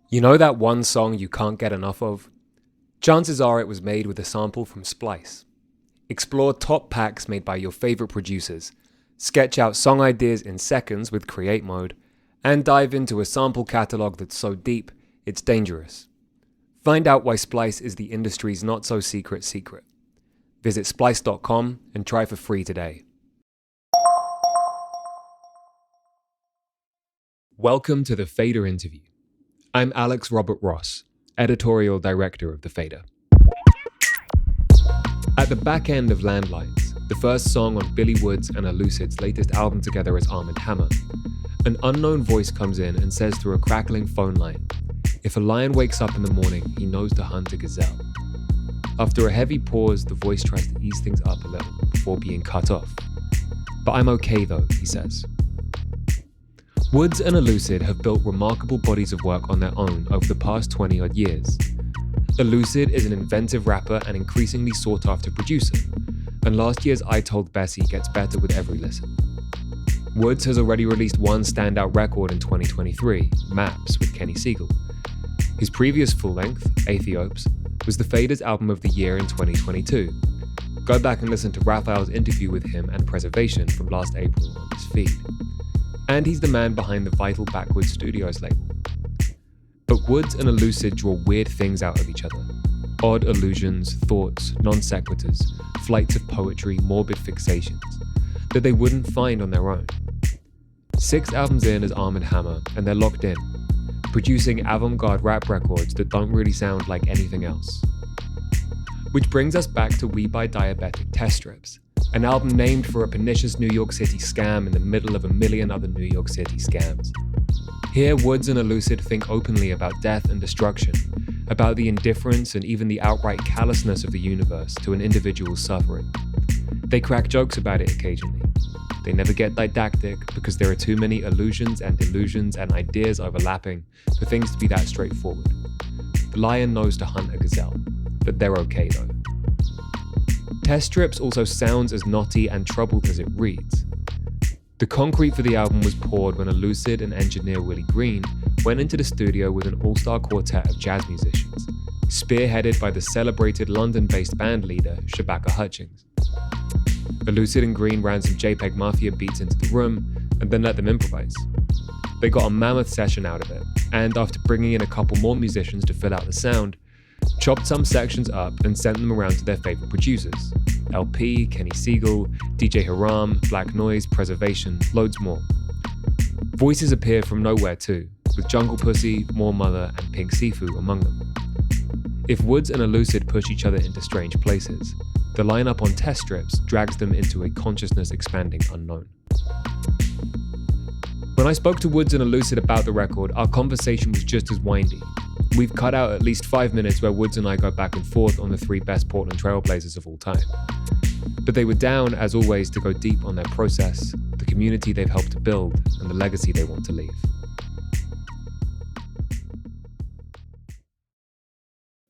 You know that one song you can't get enough of? Chances are it was made with a sample from Splice. Explore top packs made by your favorite producers, sketch out song ideas in seconds with Create Mode, and dive into a sample catalog that's so deep, it's dangerous. Find out why Splice is the industry's not so secret secret. Visit splice.com and try for free today. Welcome to the Fader interview. I'm Alex Robert Ross, editorial director of The Fader. At the back end of Landlines, the first song on Billy Woods and Elucid's latest album together as Armand Hammer, an unknown voice comes in and says through a crackling phone line, if a lion wakes up in the morning, he knows to hunt a gazelle. After a heavy pause, the voice tries to ease things up a little before being cut off. But I'm okay though, he says. Woods and Elucid have built remarkable bodies of work on their own over the past 20-odd years. Elucid is an inventive rapper and increasingly sought-after producer, and last year's I Told Bessie gets better with every listen. Woods has already released one standout record in 2023, Maps, with Kenny Siegel. His previous full-length, Aethiopes, was the Fader's album of the year in 2022. Go back and listen to Raphael's interview with him and Preservation from last April on this feed. And he's the man behind the Vital Backwoods Studios label. But Woods and Elucid draw weird things out of each other. Odd allusions, thoughts, non sequiturs, flights of poetry, morbid fixations that they wouldn't find on their own. 6 albums in as Armand Hammer, and they're locked in, producing avant-garde rap records that don't really sound like anything else. Which brings us back to We Buy Diabetic test strips, an album named for a pernicious New York City scam in the middle of a million other New York City scams. Here, Woods and Elucid think openly about death and destruction, about the indifference and even the outright callousness of the universe to an individual's suffering. They crack jokes about it occasionally. They never get didactic because there are too many illusions and delusions and ideas overlapping for things to be that straightforward. The lion knows to hunt a gazelle, but they're okay though. Test Strips also sounds as knotty and troubled as it reads. The concrete for the album was poured when Elucid and engineer Willie Green went into the studio with an all-star quartet of jazz musicians, spearheaded by the celebrated London-based band leader Shabaka Hutchings. Elucid and Green ran some JPEG Mafia beats into the room and then let them improvise. They got a mammoth session out of it, and after bringing in a couple more musicians to fill out the sound, chopped some sections up and sent them around to their favorite producers. LP, Kenny Siegel, DJ Haram, Black Noise, Preservation, loads more. Voices appeared from nowhere too, with Jungle Pussy, More Mother, and Pink Sifu among them. If Woods and Elucid push each other into strange places, the lineup on test strips drags them into a consciousness-expanding unknown. When I spoke to Woods and Elucid about the record, our conversation was just as windy. We've cut out at least 5 minutes where Woods and I go back and forth on the 3 best Portland Trailblazers of all time. But they were down, as always, to go deep on their process, the community they've helped to build, and the legacy they want to leave.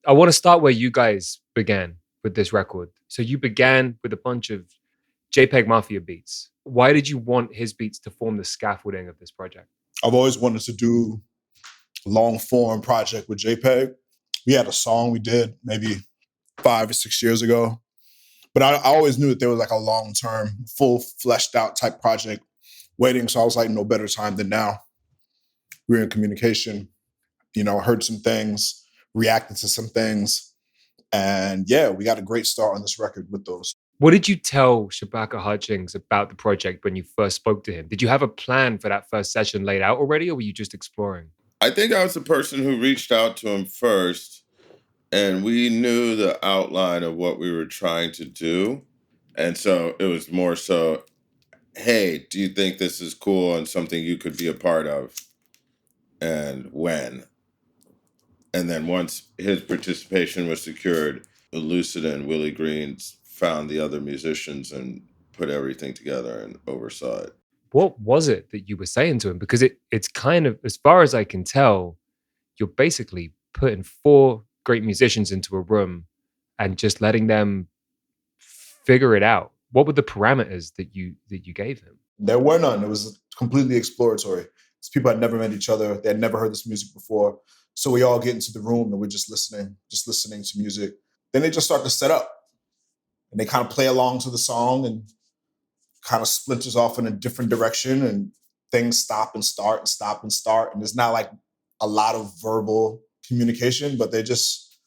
I want to start where you guys began with this record. So you began with a bunch of JPEG Mafia beats. Why did you want his beats to form the scaffolding of this project? I've always wanted to do long form project with JPEG. We had a song we did maybe 5 or 6 years ago, but I always knew that there was like a long term, full fleshed out type project waiting. So I was like, no better time than now. We were in communication, heard some things, reacted to some things. And yeah, we got a great start on this record with those. What did you tell Shabaka Hutchings about the project when you first spoke to him? Did you have a plan for that first session laid out already, or were you just exploring? I think I was the person who reached out to him first, and we knew the outline of what we were trying to do. And so it was more so, hey, do you think this is cool and something you could be a part of? And when? And then once his participation was secured, Elucid and Willie Green found the other musicians and put everything together and oversaw it. What was it that you were saying to him? Because it's kind of, as far as I can tell, you're basically putting 4 great musicians into a room and just letting them figure it out. What were the parameters that you gave him? There were none. It was completely exploratory. These people had never met each other. They had never heard this music before. So we all get into the room and we're just listening to music. Then they just start to set up and they kind of play along to the song and kind of splinters off in a different direction and things stop and start and stop and start. And there's not like a lot of verbal communication, but they're just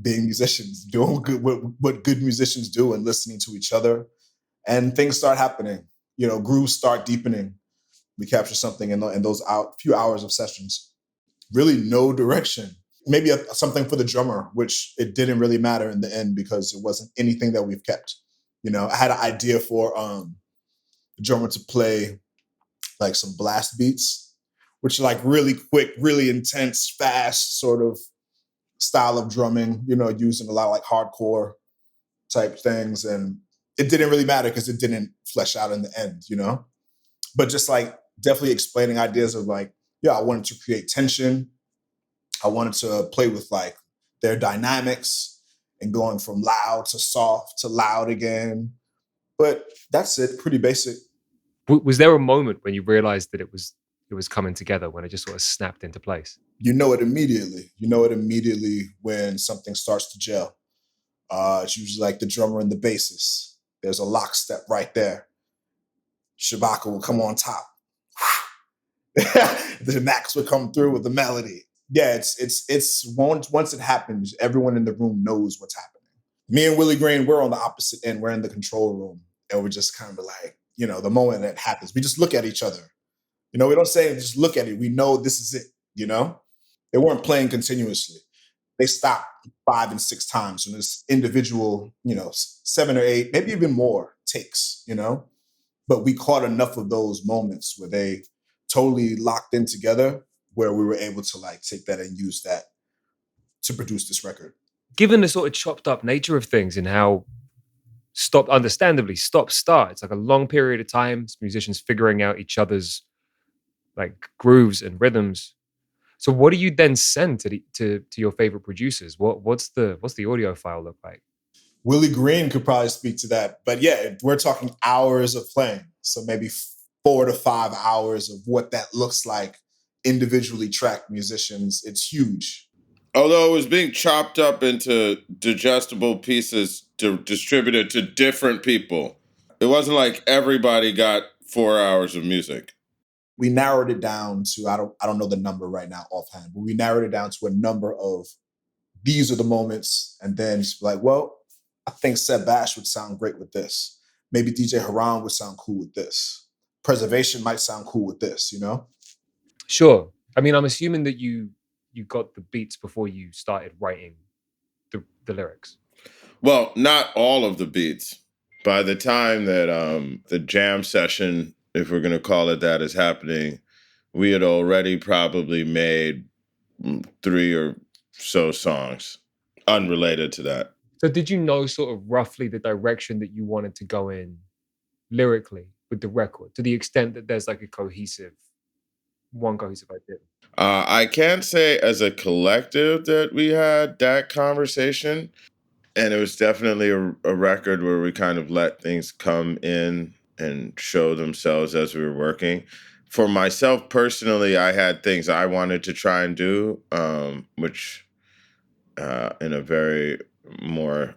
being musicians, doing what good musicians do and listening to each other. And things start happening, grooves start deepening. We capture something in those few hours of sessions. Really no direction. Maybe something for the drummer, which it didn't really matter in the end because it wasn't anything that we've kept. I had an idea for the drummer to play like some blast beats, which are like really quick, really intense, fast sort of style of drumming, using a lot of like hardcore type things. And it didn't really matter because it didn't flesh out in the end, But just like definitely explaining ideas of like, I wanted to create tension. I wanted to play with like their dynamics and going from loud to soft to loud again. But that's it, pretty basic. Was there a moment when you realized that it was coming together, when it just sort of snapped into place? You know it immediately. You know it immediately when something starts to gel. It's usually like the drummer and the bassist. There's a lockstep right there. Shabaka will come on top. The Max would come through with the melody. Yeah, it's once it happens, everyone in the room knows what's happening. Me and Willie Green, we're on the opposite end. We're in the control room, and we're just kind of like, the moment that happens, we just look at each other. We don't say just look at it. We know this is it. They weren't playing continuously. They stopped 5 and 6 times, and this individual, 7 or 8, maybe even more takes. But we caught enough of those moments where they totally locked in together, where we were able to like take that and use that to produce this record. Given the sort of chopped up nature of things and how understandably stop start, it's like a long period of time, it's musicians figuring out each other's like grooves and rhythms. So what do you then send to your favorite producers? What's the audio file look like? Willie Green could probably speak to that. But yeah, we're talking hours of playing. So maybe 4 to 5 hours of what that looks like, individually tracked musicians. It's huge. Although it was being chopped up into digestible pieces distributed to different people. It wasn't like everybody got 4 hours of music. We narrowed it down to, I don't know the number right now offhand, but we narrowed it down to a number of, these are the moments. And then just like, well, I think Seb Bash would sound great with this. Maybe DJ Haran would sound cool with this. Preservation might sound cool with this, Sure. I mean, I'm assuming that you got the beats before you started writing the lyrics. Well, not all of the beats. By the time that the jam session, if we're going to call it that, is happening, we had already probably made 3 or so songs unrelated to that. So did you know sort of roughly the direction that you wanted to go in lyrically with the record, to the extent that there's like one cohesive idea? I can't say as a collective that we had that conversation. And it was definitely a record where we kind of let things come in and show themselves as we were working. For myself personally, I had things I wanted to try and do, which in a very more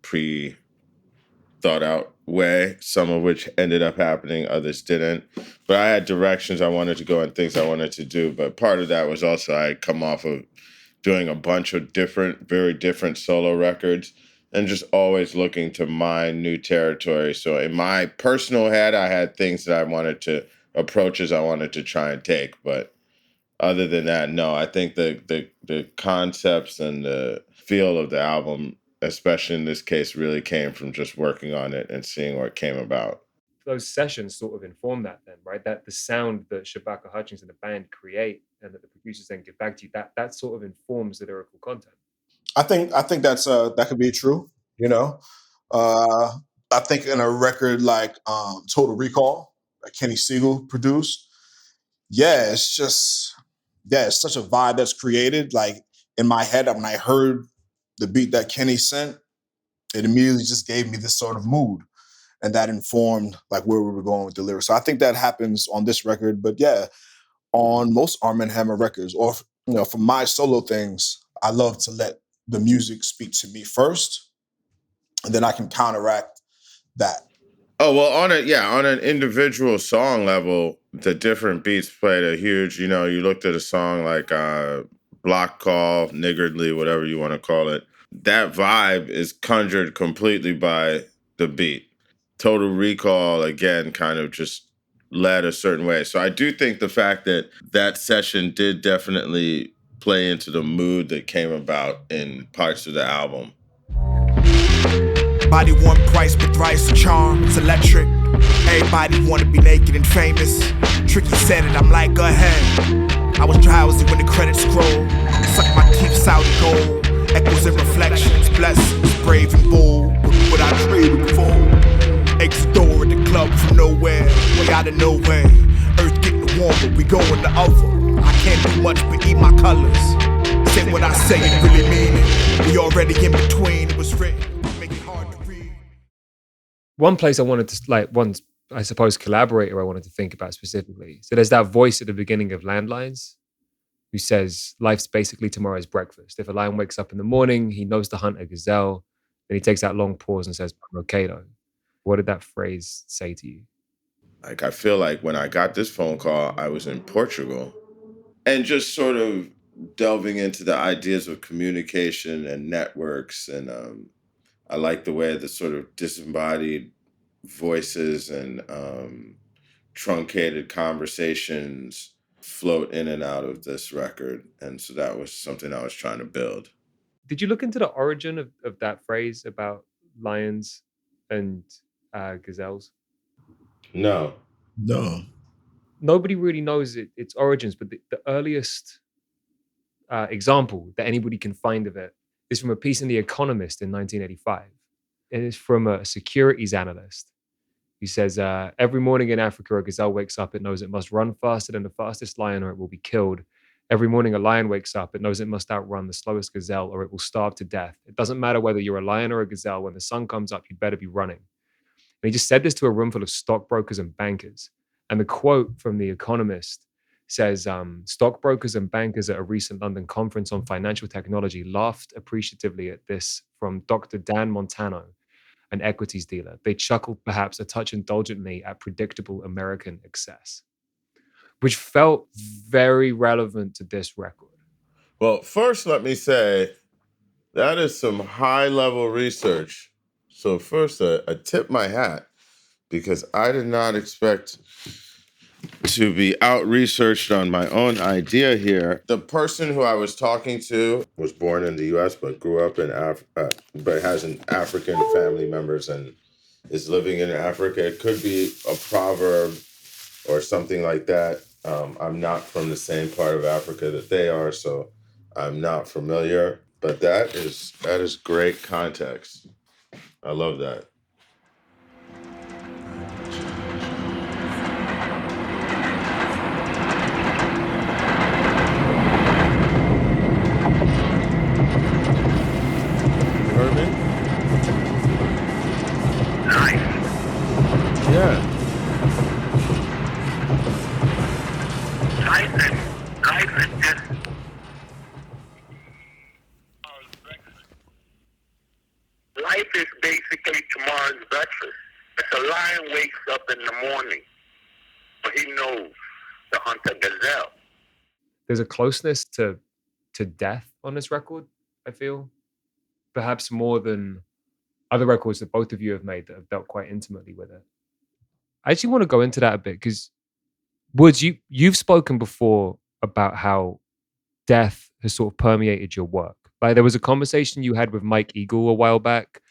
pre-thought out way, some of which ended up happening, others didn't. But I had directions I wanted to go and things I wanted to do. But part of that was also I had come off of doing a bunch of very different solo records and just always looking to mine new territory. So in my personal head, I had things that I wanted to, approaches I wanted to try and take. But other than that, no, I think the concepts and the feel of the album, especially in this case, really came from just working on it and seeing what came about. Those sessions sort of inform that then, right? That the sound that Shabaka Hutchings and the band create and that the producers then give back to you, that sort of informs the lyrical content. I think that's that could be true. I think in a record like Total Recall, that Kenny Siegel produced, it's such a vibe that's created. Like in my head, when I heard the beat that Kenny sent, it immediately just gave me this sort of mood. And that informed like where we were going with the lyrics. So I think that happens on this record. But yeah, on most Armand Hammer records, or for my solo things, I love to let the music speak to me first, and then I can counteract that. Oh, well, on an individual song level, the different beats played a huge, you looked at a song like Block Call, Niggardly, whatever you want to call it. That vibe is conjured completely by the beat. Total Recall, again, kind of just led a certain way. So I do think the fact that that session did definitely play into the mood that came about in parts of the album. Body one price, but thrice the charm. It's electric. Everybody wanna be naked and famous. Tricky said it, I'm like, go ahead. I was drowsy when the credits scroll. Suck my teeth, Saudi gold. Echoes and reflections, blessings, brave and bold. What I traded for. Exit door at the club from nowhere, way out of nowhere. Earth getting warmer, we going the other. I can't do much but eat my colors. Say what I say and really mean it. We already in between, it was written. One place I wanted to, I suppose, collaborator I wanted to think about specifically. So there's that voice at the beginning of Landlines who says, life's basically tomorrow's breakfast. If a lion wakes up in the morning, he knows to hunt a gazelle. Then he takes that long pause and says, "Rokedo." What did that phrase say to you? Like, I feel like when I got this phone call, I was in Portugal, and just sort of delving into the ideas of communication and networks. And I like the way the sort of disembodied voices and truncated conversations float in and out of this record. And so that was something I was trying to build. Did you look into the origin of that phrase about lions and gazelles? No. Nobody really knows its origins, but the earliest example that anybody can find of it is from a piece in The Economist in 1985. It is from a securities analyst who says, every morning in Africa, a gazelle wakes up, it knows it must run faster than the fastest lion or it will be killed. Every morning a lion wakes up, it knows it must outrun the slowest gazelle or it will starve to death. It doesn't matter whether you're a lion or a gazelle, when the sun comes up, you'd better be running. And he just said this to a room full of stockbrokers and bankers. And the quote from The Economist says, stockbrokers and bankers at a recent London conference on financial technology laughed appreciatively at this from Dr. Dan Montano, an equities dealer. They chuckled perhaps a touch indulgently at predictable American excess, which felt very relevant to this record. Well, first, let me say that is some high-level research. So first, I tip my hat because I did not expect to be out-researched on my own idea here. The person who I was talking to was born in the U.S. but grew up in but has an African family members and is living in Africa. It could be a proverb or something like that. I'm not from the same part of Africa that they are, so I'm not familiar. But that is great context. I love that. You heard me? Nice. Yeah. Life is just life is basically tomorrow's breakfast. If a lion wakes up in the morning, but he knows to hunt a gazelle. There's a closeness to death on this record, I feel. Perhaps more than other records that both of you have made that have dealt quite intimately with it. I actually want to go into that a bit because, Woods, you've spoken before about how death has sort of permeated your work. Like, there was a conversation you had with Mike Eagle a while back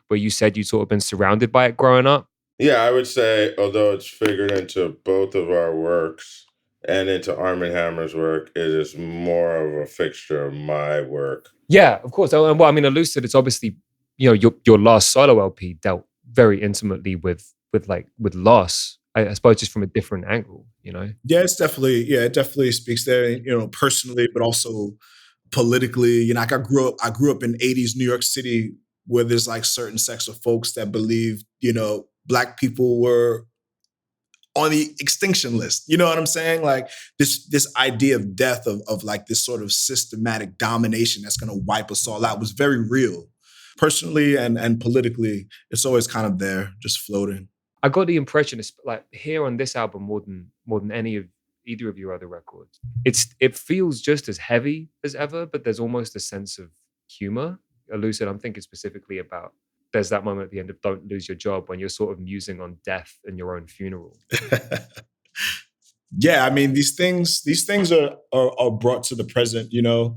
where you said you'd sort of been surrounded by it growing up. Yeah, I would say, although it's figured into both of our works and into Armand Hammer's work, it is more of a fixture of my work. Yeah, of course. And well, I mean, Elucid, it's obviously, your last solo LP dealt very intimately with loss. I suppose just from a different angle, Yeah, it definitely speaks there, personally, but also politically. Like I grew up in 80s New York City where there's like certain sects of folks that believe, Black people were on the extinction list. You know what I'm saying? Like this idea of death, of like this sort of systematic domination that's going to wipe us all out was very real. Personally and politically, it's always kind of there, just floating. I got the impression, it's like here on this album more than any of either of your other records, it feels just as heavy as ever, but there's almost a sense of humor. Lucid, I'm thinking specifically about there's that moment at the end of Don't Lose Your Job when you're sort of musing on death and your own funeral. Yeah, I mean, these things are brought to the present, you know.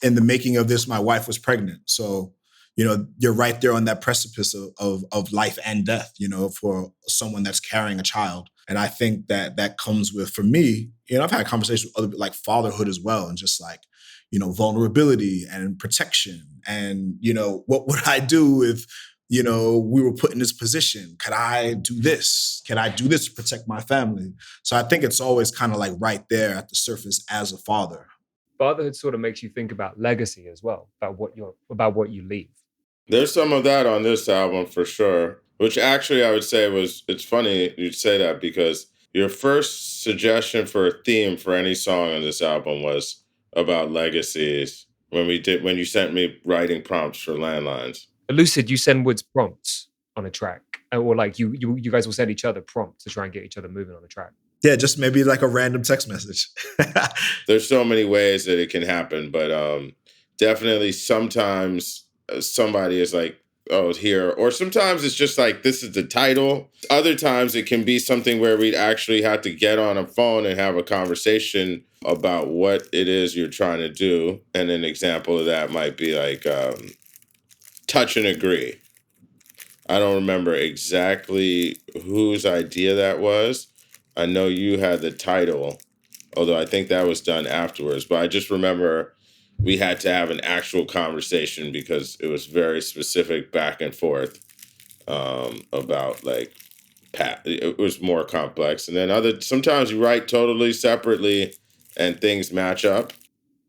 In the making of this, my wife was pregnant. So, you know, you're right there on that precipice of life and death, you know, for someone that's carrying a child. And I think that comes with, for me, you know, I've had conversations with other, like fatherhood as well, and just like, you know, vulnerability and protection. And, you know, what would I do if, you know, we were put in this position? Could I do this? Can I do this to protect my family? So I think it's always kind of like right there at the surface as a father. Fatherhood sort of makes you think about legacy as well, about what you leave. There's some of that on this album for sure, which actually I would say it's funny you'd say that because your first suggestion for a theme for any song on this album was about legacies when you sent me writing prompts for Landlines. Lucid, you send Woods prompts on a track, or like you guys will send each other prompts to try and get each other moving on a track. Yeah, just maybe like a random text message. There's so many ways that it can happen, but definitely sometimes somebody is like, oh, here. Or sometimes it's just like, this is the title. Other times it can be something where we'd actually have to get on a phone and have a conversation about what it is you're trying to do. And an example of that might be like Touch and Agree. I don't remember exactly whose idea that was. I know you had the title, although I think that was done afterwards. But I just remember we had to have an actual conversation because it was very specific back and forth about like it was more complex. And then sometimes you write totally separately and things match up.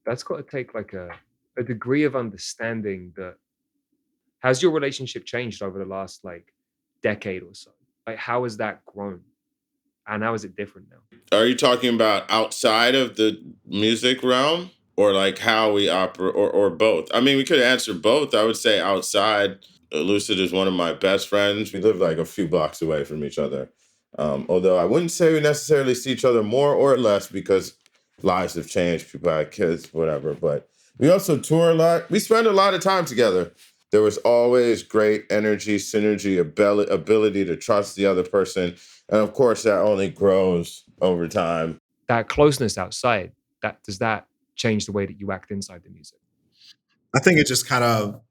That's got to take like a degree of understanding that. Has your relationship changed over the last like decade or so? Like how has that grown? And how is it different now? Are you talking about outside of the music realm or like how we operate or both? I mean, we could answer both. I would say outside, Lucid is one of my best friends. We live like a few blocks away from each other. Although I wouldn't say we necessarily see each other more or less because lives have changed, people have kids, whatever. But we also tour a lot. We spend a lot of time together. There was always great energy, synergy, ability to trust the other person. And of course, that only grows over time. That closeness outside, does that change the way that you act inside the music? I think it just kind of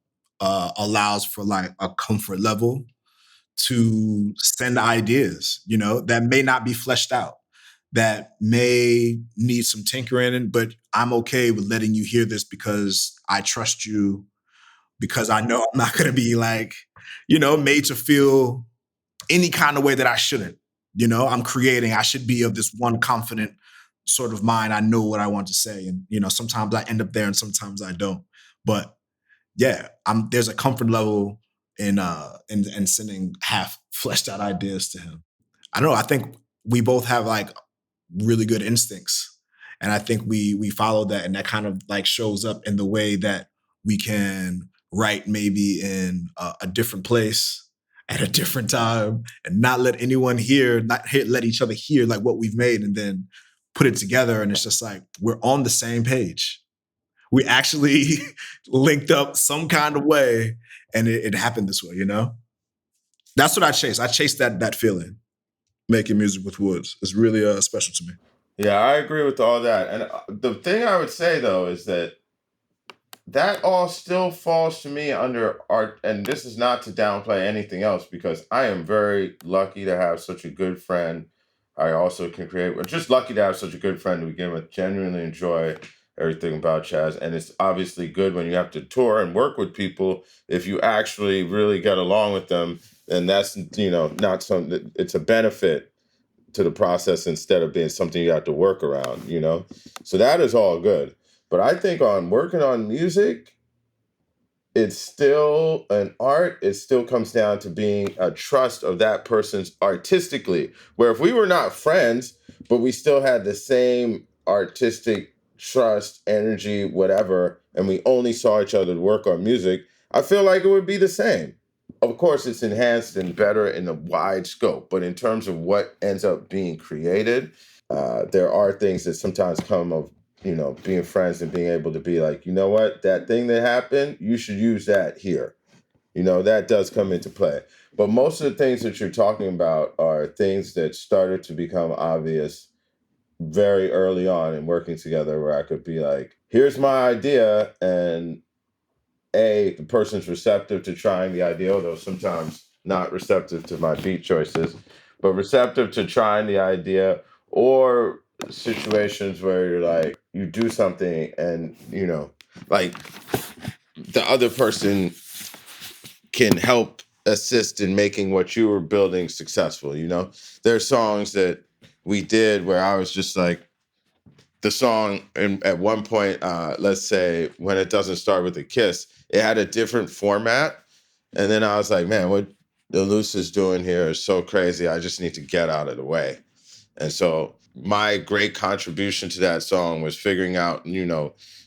allows for like a comfort level to send ideas, you know, that may not be fleshed out, that may need some tinkering, but I'm okay with letting you hear this because I trust you, because I know I'm not going to be like, you know, made to feel any kind of way that I shouldn't. You know, I'm creating, I should be of this one confident sort of mind. I know what I want to say. And, you know, sometimes I end up there and sometimes I don't. But yeah, there's a comfort level in sending half fleshed out ideas to him. I don't know. I think we both have like really good instincts. And I think we follow that, and that kind of like shows up in the way that we can write maybe in a different place at a different time and not let anyone hear, let each other hear like what we've made, and then put it together. And it's just like, we're on the same page. We actually linked up some kind of way, and it happened this way, you know? That's what I chase. I chase that feeling. Making music with Woods is really special to me. Yeah, I agree with all that. And the thing I would say, though, is that all still falls to me under art. And this is not to downplay anything else, because I am very lucky to have such a good friend. I also can create, we're just lucky to have such a good friend to begin with, genuinely enjoy everything about jazz. And it's obviously good when you have to tour and work with people. If you actually really get along with them, and that's, you know, not something, it's a benefit to the process instead of being something you have to work around, you know? So that is all good. But I think on working on music, it's still an art. It still comes down to being a trust of that person's artistically. Where if we were not friends, but we still had the same artistic trust, energy, whatever, and we only saw each other work on music, I feel like it would be the same. Of course, it's enhanced and better in a wide scope, but in terms of what ends up being created, there are things that sometimes come of being friends and being able to be like, you know what, that thing that happened, you should use that here. That does come into play. But most of the things that you're talking about are things that started to become obvious very early on in working together, where I could be like, here's my idea, and the person's receptive to trying the idea, although sometimes not receptive to my beat choices, but receptive to trying the idea, or situations where you're like, you do something and, like the other person can help assist in making what you were building successful. There's songs that we did where I was just like, the song, and at one point, let's say when it doesn't start with a kiss, it had a different format. And then I was like, man, what the Loose is doing here is so crazy. I just need to get out of the way. And so my great contribution to that song was figuring out,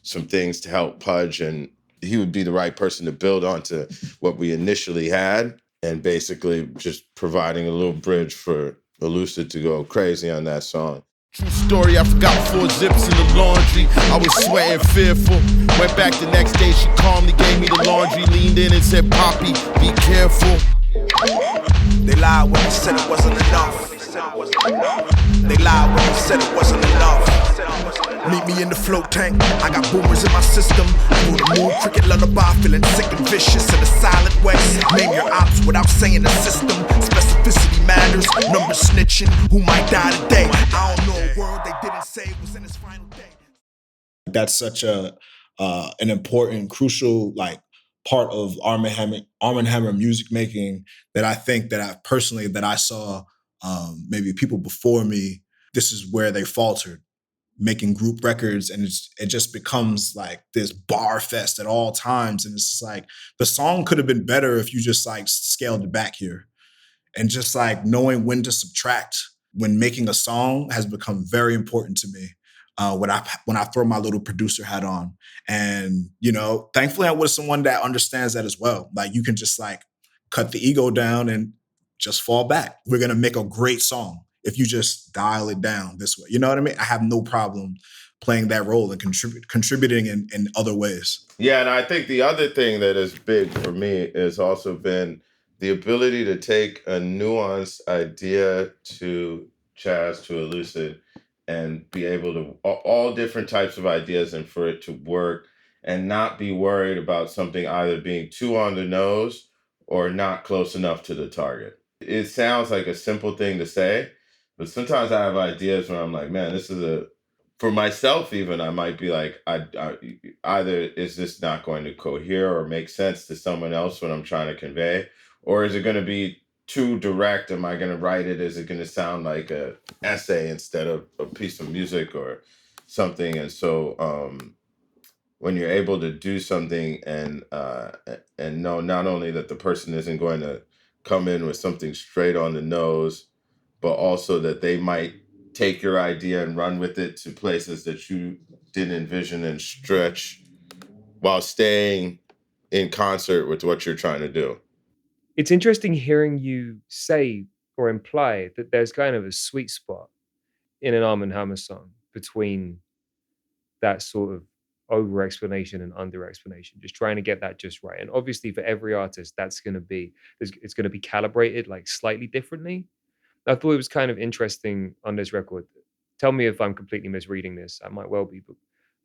some things to help Pudge, and he would be the right person to build onto what we initially had, and basically just providing a little bridge for Elucid to go crazy on that song. True story, I forgot 4 zips in the laundry. I was sweating fearful. Went back the next day, she calmly gave me the laundry. Leaned in and said, Poppy, be careful. They lied when they said it wasn't enough. They lied when they said it wasn't enough. Meet me in the float tank, I got boomers in my system. Through the moon, cricket lullaby, feeling sick and vicious in a silent way. Name your ops without saying the system. Specificity matters, numbers snitching, who might die today. I don't know a word they didn't say was in his final day. That's such an important, crucial part of Armand Hammer music making, that I think that I saw maybe people before me. This is where they faltered, making group records, and it just becomes like this bar fest at all times. And it's just like, the song could have been better if you just scaled it back here. And just knowing when to subtract when making a song has become very important to me. When I throw my little producer hat on, and thankfully I'm with someone that understands that as well. Like, you can just cut the ego down and just fall back. We're gonna make a great song if you just dial it down this way. You know what I mean? I have no problem playing that role and contributing in other ways. Yeah, and I think the other thing that is big for me has also been the ability to take a nuanced idea to Chaz, to Elucid, and be able to all different types of ideas, and for it to work and not be worried about something either being too on the nose or not close enough to the target. It sounds like a simple thing to say, but sometimes I have ideas where I'm like, man, for myself even, I might be like, I either is this not going to cohere or make sense to someone else what I'm trying to convey, or is it going to be too direct? Am I going to write it? Is it going to sound like a essay instead of a piece of music or something? And so when you're able to do something and know not only that the person isn't going to come in with something straight on the nose, but also that they might take your idea and run with it to places that you didn't envision and stretch while staying in concert with what you're trying to do. It's interesting hearing you say or imply that there's kind of a sweet spot in an Armand Hammer song between that sort of over explanation and under explanation, just trying to get that just right. And obviously for every artist, it's going to be calibrated slightly differently. I thought it was kind of interesting on this record. Tell me if I'm completely misreading this. I might well be, but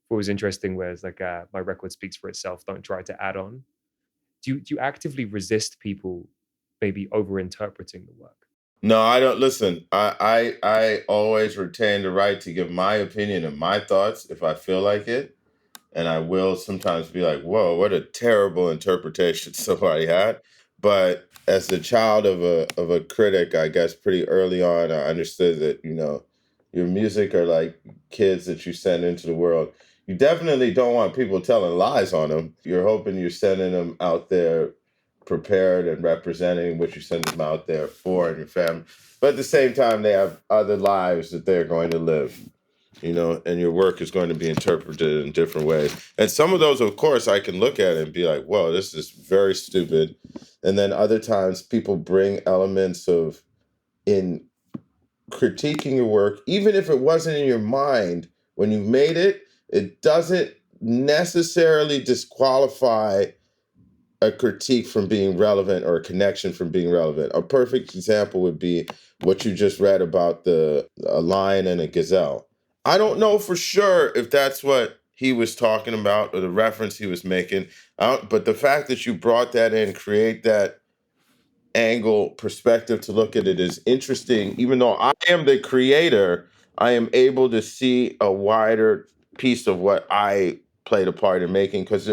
what was interesting was my record speaks for itself. Don't try to add on. Do you actively resist people maybe over interpreting the work? No, I don't. Listen, I always retain the right to give my opinion and my thoughts if I feel like it. And I will sometimes be like, whoa, what a terrible interpretation somebody had. But as the child of a critic, I guess pretty early on, I understood that, your music are like kids that you send into the world. You definitely don't want people telling lies on them. You're hoping you're sending them out there prepared and representing what you send them out there for and your family. But at the same time, they have other lives that they're going to live, and your work is going to be interpreted in different ways. And some of those, of course, I can look at it and be like, whoa, this is very stupid. And then other times people bring elements of in critiquing your work, even if it wasn't in your mind when you made it, it doesn't necessarily disqualify a critique from being relevant or a connection from being relevant. A perfect example would be what you just read about a lion and a gazelle. I don't know for sure if that's what he was talking about or the reference he was making, but the fact that you brought that in, create that angle perspective to look at it is interesting. Even though I am the creator, I am able to see a wider piece of what I played a part in making, because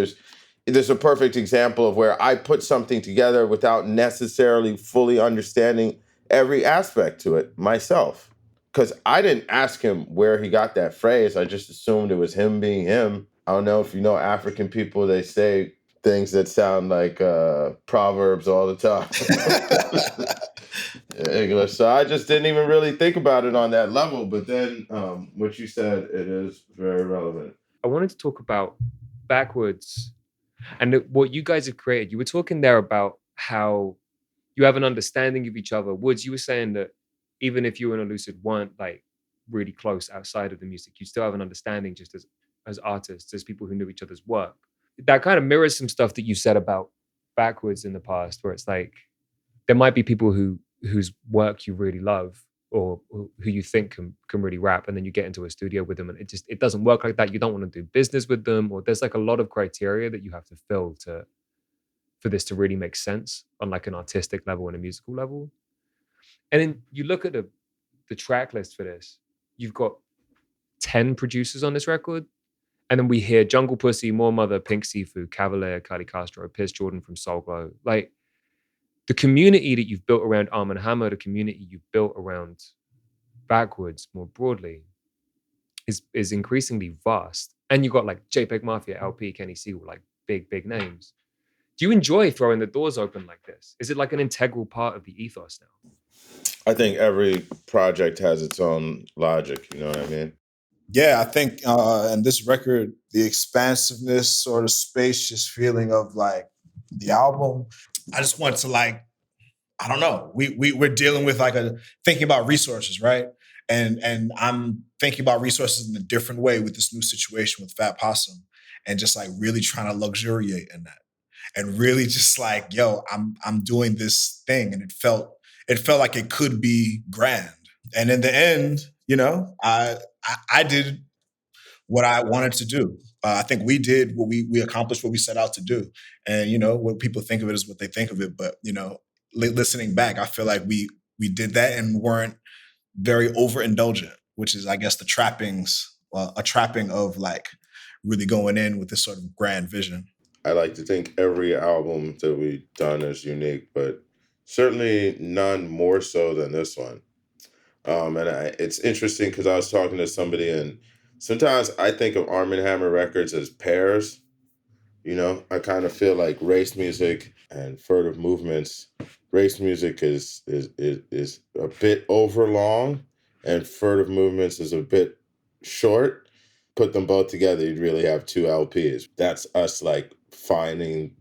there's a perfect example of where I put something together without necessarily fully understanding every aspect to it myself. Because I didn't ask him where he got that phrase. I just assumed it was him being him. I don't know if you know African people, they say things that sound like proverbs all the time in English. So I just didn't even really think about it on that level. But then what you said, it is very relevant. I wanted to talk about Backwards and what you guys have created. You were talking there about how you have an understanding of each other. Woods, you were saying that even if you and Elucid weren't like really close outside of the music, you still have an understanding just as artists, as people who knew each other's work. That kind of mirrors some stuff that you said about Backwards in the past, where it's like there might be people whose work you really love or who you think can really rap, and then you get into a studio with them and it doesn't work like that. You don't want to do business with them, or there's like a lot of criteria that you have to fill for this to really make sense on like an artistic level and a musical level. And then you look at the track list for this, you've got 10 producers on this record. And then we hear Jungle Pussy, More Mother, Pink Seafood, Cavalier, Kylie Castro, Piers Jordan from Soul Glow. Like the community that you've built around Armand Hammer, the community you've built around Backwards more broadly is increasingly vast. And you've got like JPEG Mafia, LP, Kenny Siegel, like big names. Do you enjoy throwing the doors open like this? Is it like an integral part of the ethos now? I think every project has its own logic. You know what I mean? Yeah, I think in this record, the expansiveness or the spacious feeling of like the album, I just want to like, I don't know. We're dealing with like thinking about resources, right? And I'm thinking about resources in a different way with this new situation with Fat Possum, and just like really trying to luxuriate in that, and really just like, yo, I'm doing this thing, and it felt like it could be grand. And in the end, I did what I wanted to do. I think we did what we accomplished what we set out to do. And what people think of it is what they think of it. But listening back, I feel like we did that and weren't very overindulgent, which is, I guess, the trappings, a trapping of like really going in with this sort of grand vision. I like to think every album that we've done is unique, but certainly none more so than this one. It's interesting because I was talking to somebody, and sometimes I think of Armand Hammer records as pairs. I kind of feel like Race Music and Furtive Movements. Race Music is a bit overlong, and Furtive Movements is a bit short. Put them both together, you'd really have two LPs. That's us like finding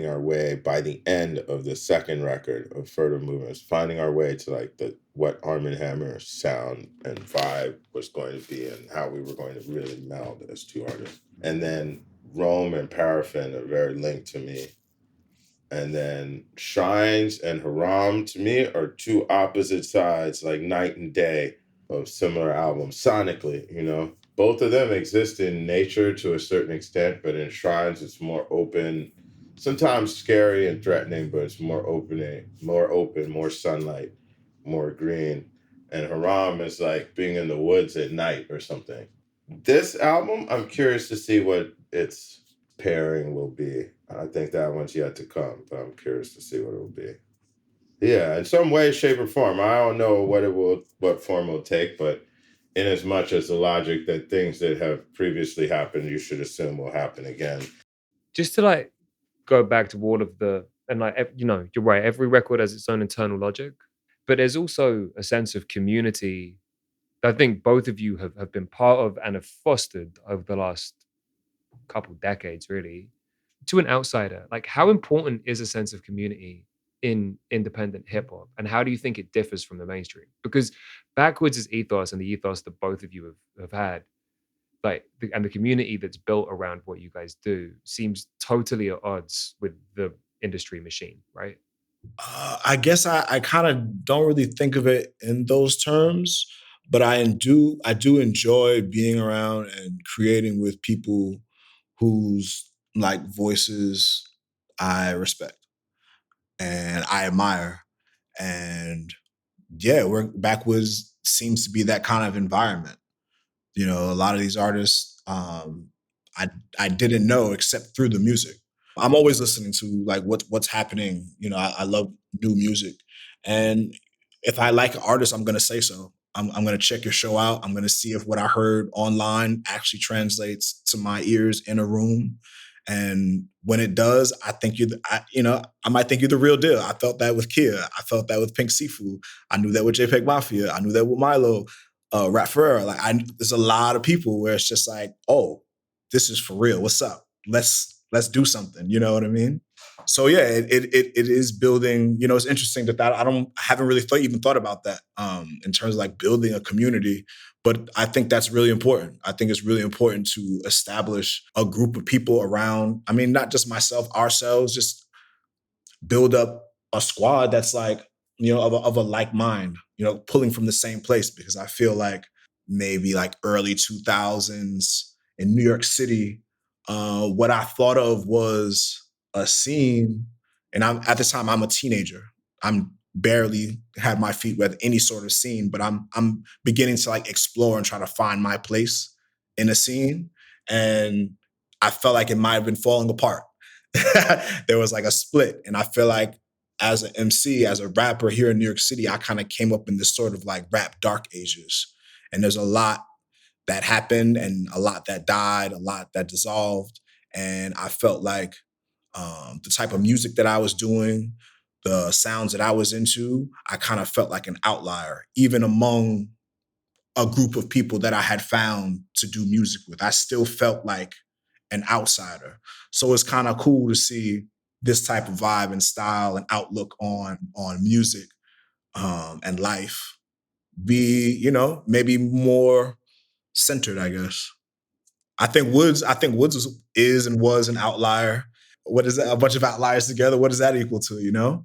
our way by the end of the second record of Furtive Movements, finding our way to like what Armand Hammer's sound and vibe was going to be and how we were going to really meld as two artists. And then Rome and Paraffin are very linked to me. And then Shrines and Haram to me are two opposite sides, like night and day, of similar albums sonically. Both of them exist in nature to a certain extent, but in Shrines it's more open, sometimes scary and threatening, but it's more open, more sunlight, more green. And Haram is like being in the woods at night or something. This album, I'm curious to see what its pairing will be. I think that one's yet to come, but I'm curious to see what it will be. Yeah, in some way, shape, or form. I don't know what form it will take, but in as much as the logic that things that have previously happened, you should assume will happen again. Just to like go back to all of the, and like, you're right, every record has its own internal logic, but there's also a sense of community that I think both of you have been part of and have fostered over the last couple decades, really. To an outsider, like how important is a sense of community in independent hip hop, and how do you think it differs from the mainstream? Because Backwards' ethos and the ethos that both of you have had, like, and the community that's built around what you guys do seems totally at odds with the industry machine, right? I guess I kind of don't really think of it in those terms, but I do enjoy being around and creating with people whose like voices I respect and I admire. And yeah, we're Backwoods seems to be that kind of environment. You know, a lot of these artists I didn't know except through the music. I'm always listening to like what's happening. You know, I love new music, and if I like an artist, I'm gonna say so. I'm gonna check your show out. I'm gonna see if what I heard online actually translates to my ears in a room. And when it does, I think I might think you're the real deal. I felt that with Kia. I felt that with Pink Seafood. I knew that with JPEG Mafia. I knew that with Milo, Rat Ferreira. There's a lot of people where it's just like, oh, this is for real. What's up? Let's do something. You know what I mean? So yeah, it is building. You know, it's interesting I haven't really even thought about that in terms of like building a community. But I think that's really important. I think it's really important to establish a group of people around. I mean, not just myself, ourselves, just build up a squad that's like, of a like mind, pulling from the same place. Because I feel like maybe like early 2000s in New York City, what I thought of was a scene, and at the time I'm a teenager. I'm barely had my feet wet any sort of scene, but I'm beginning to like explore and try to find my place in a scene. And I felt like it might have been falling apart. There was like a split. And I feel like as an MC, as a rapper here in New York City, I kind of came up in this sort of like rap dark ages. And there's a lot that happened and a lot that died, a lot that dissolved. And I felt like the type of music that I was doing, the sounds that I was into, I kind of felt like an outlier, even among a group of people that I had found to do music with. I still felt like an outsider. So it's kind of cool to see this type of vibe and style and outlook on music and life be, maybe more centered, I guess. I think Woods is and was an outlier. What is that? A bunch of outliers together. What does that equal to,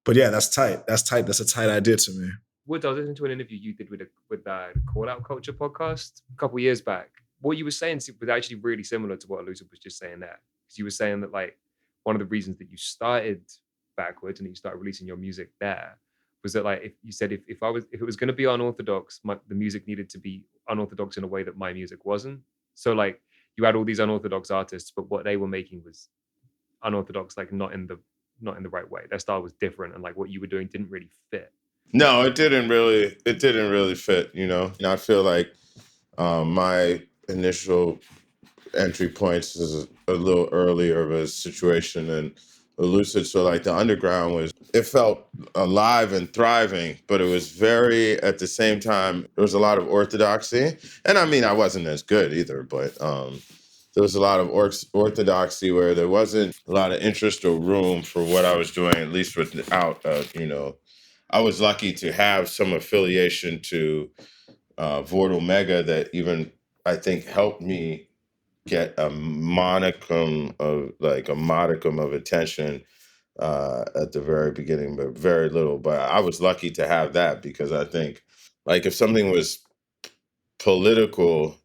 But yeah, that's tight. That's tight. That's a tight idea to me. Woods, I was listening to an interview you did with the Call Out Culture podcast a couple years back. What you were saying was actually really similar to what Elusive was just saying there. Because you were saying that like one of the reasons that you started Backwards and you started releasing your music there was that like if you said if it was going to be unorthodox, the music needed to be unorthodox in a way that my music wasn't. So like you had all these unorthodox artists, but what they were making was unorthodox, like not in the right way. Their style was different, and like what you were doing didn't really fit. No, it didn't really fit, And I feel like my initial entry points is a little earlier of a situation and Lucid. So like the underground it felt alive and thriving, but it was very, at the same time, there was a lot of orthodoxy. And I mean, I wasn't as good either, but there was a lot of orthodoxy where there wasn't a lot of interest or room for what I was doing, at least without, I was lucky to have some affiliation to Vort Omega that even I think helped me get a modicum of attention at the very beginning, but very little. But I was lucky to have that because I think like if something was political,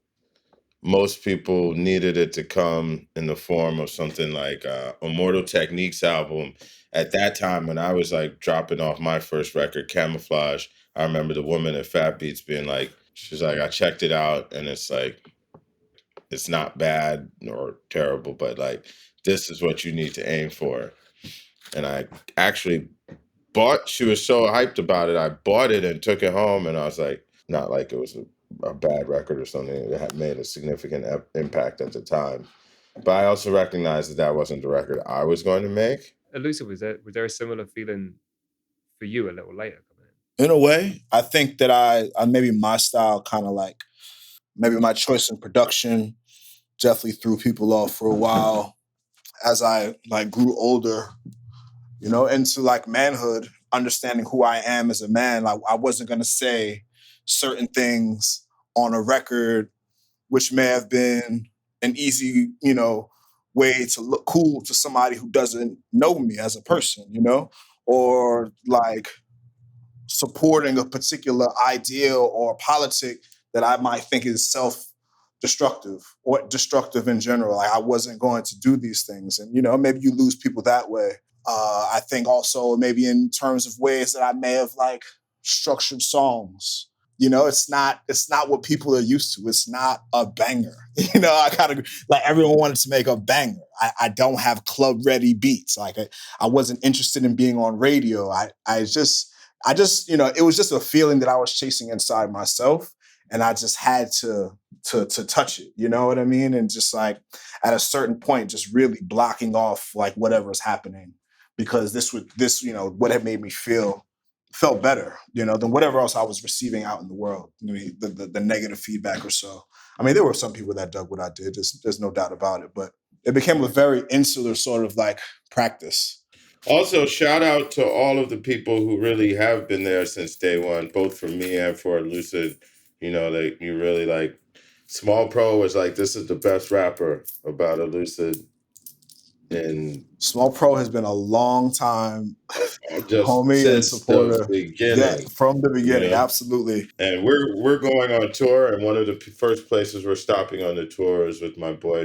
most people needed it to come in the form of something like Immortal Techniques album. At that time, when I was like dropping off my first record, Camouflage, I remember the woman at Fat Beats being like, she's like, I checked it out and it's like, it's not bad or terrible, but like, this is what you need to aim for. And I actually she was so hyped about it. I bought it and took it home and I was like, not like it was a a bad record or something that had made a significant impact at the time. But I also recognized that wasn't the record I was going to make. Elusive, was there a similar feeling for you a little later coming in? In a way, I think that I maybe my style kind of like maybe my choice in production definitely threw people off for a while as I like grew older, into like manhood, understanding who I am as a man. Like I wasn't gonna say certain things on a record, which may have been an easy, way to look cool to somebody who doesn't know me as a person, or like supporting a particular ideal or politic that I might think is self-destructive or destructive in general. Like I wasn't going to do these things. And, maybe you lose people that way. I think also maybe in terms of ways that I may have like structured songs. It's not what people are used to. It's not a banger. I kind of like everyone wanted to make a banger. I don't have club ready beats. Like I wasn't interested in being on radio. I just, it was just a feeling that I was chasing inside myself, and I just had to touch it. You know what I mean? And just like at a certain point, just really blocking off like whatever's happening, because this what had made me felt better, than whatever else I was receiving out in the world. The negative feedback or so. I mean, there were some people that dug what I did. There's no doubt about it, but it became a very insular sort of like practice. Also, shout out to all of the people who really have been there since day one, both for me and for Lucid. Like you really like Small Pro was like, this is the best rapper about Lucid. And Small Pro has been a long time just homie and supporter. The beginning. Yeah, from the beginning, absolutely. And we're going on tour, and one of the first places we're stopping on the tour is with my boy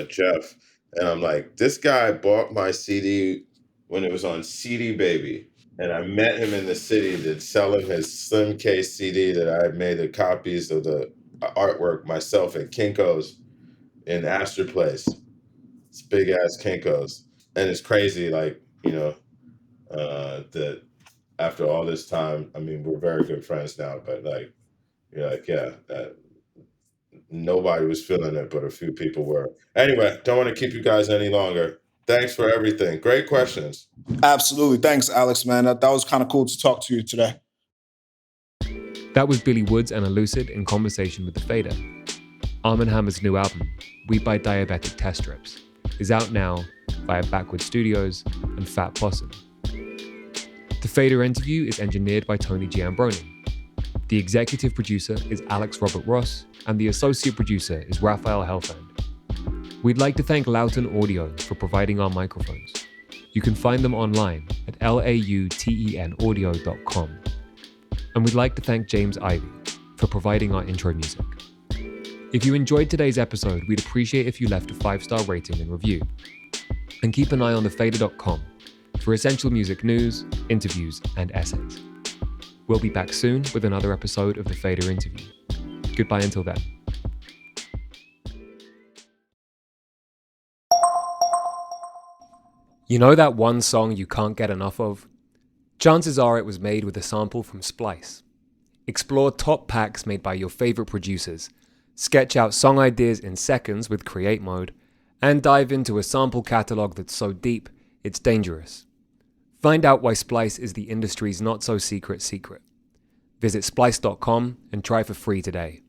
Jeff. And I'm like, this guy bought my CD when it was on CD Baby. And I met him in the city to sell him his Slim Case CD that I had made the copies of the artwork myself at Kinko's in Astor Place. It's big ass Kinko's. And it's crazy, like, that after all this time, I mean, we're very good friends now, but like, you're like, yeah, nobody was feeling it, but a few people were. Anyway, don't want to keep you guys any longer. Thanks for everything. Great questions. Absolutely. Thanks, Alex, man. That was kind of cool to talk to you today. That was Billy Woods and Elucid in conversation with The Fader. Armand Hammer's new album, We Buy Diabetic Test Strips, is out now via Backward Studios and Fat Possum. The Fader interview is engineered by Tony Giambroni. The executive producer is Alex Robert Ross, and the associate producer is Raphael Helfand. We'd like to thank Loughton Audio for providing our microphones. You can find them online at lautenaudio.com. And we'd like to thank James Ivey for providing our intro music. If you enjoyed today's episode, we'd appreciate if you left a 5-star rating and review. And keep an eye on thefader.com for essential music news, interviews, and essays. We'll be back soon with another episode of The Fader Interview. Goodbye until then. You know that one song you can't get enough of? Chances are it was made with a sample from Splice. Explore top packs made by your favorite producers, sketch out song ideas in seconds with Create Mode, and dive into a sample catalog that's so deep, it's dangerous. Find out why Splice is the industry's not-so-secret secret. Visit splice.com and try for free today.